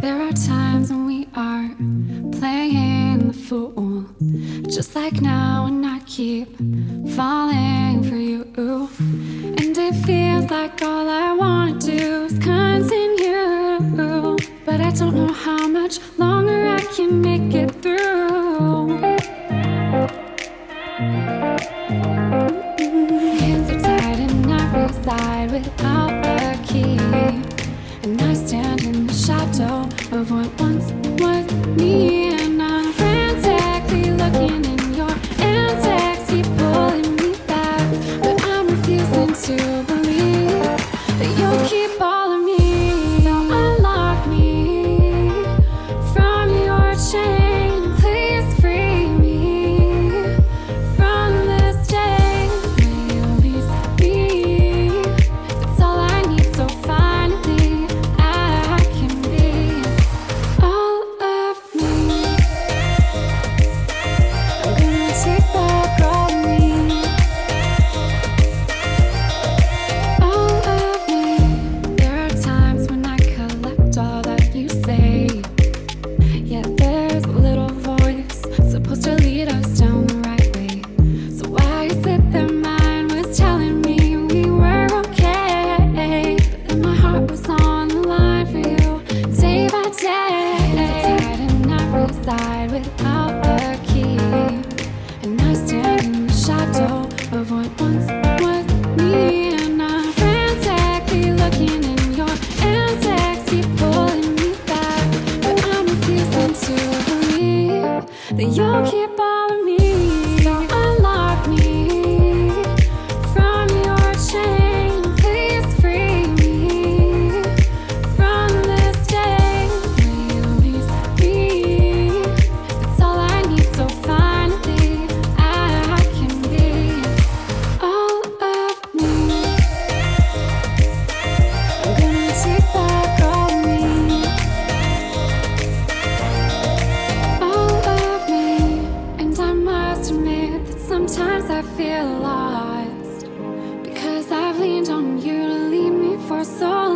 There are times when we are playing the fool, just like now, and I keep falling for you. And it feels like all I wanna do is continue, but I don't know how much longer I can make it through. Hands are tied and I reside without the key, and I stand in the shadow of what once was me. And I'm frantically looking in your antics, keep pulling me back, but I'm refusing to believe that you'll keep all of me. So unlock me from your chain, please free me from this day. Release me, that's all I need, so finally I can be all of me. I'm gonna take back all of me, all of me. There are times when I collect all that you say, yet there's a little voice supposed to lead us down the right way. So why is it that mine was telling me we were okay, but then my heart was on the line for you day by day? Hands are tied and I reside without the key, and I stand in the shadow of what once was me. And I'm frantically looking in your antics, keep pulling me back, but I'm refusing to believe that you'll keep all of me. So unlock me from your chain, please free me from this day. Release me, that's all I need, so finally I can be all of me. I'm gonna take back all of me, all of me. And I must admit that sometimes I feel lost, because I've leaned on you to lead me for so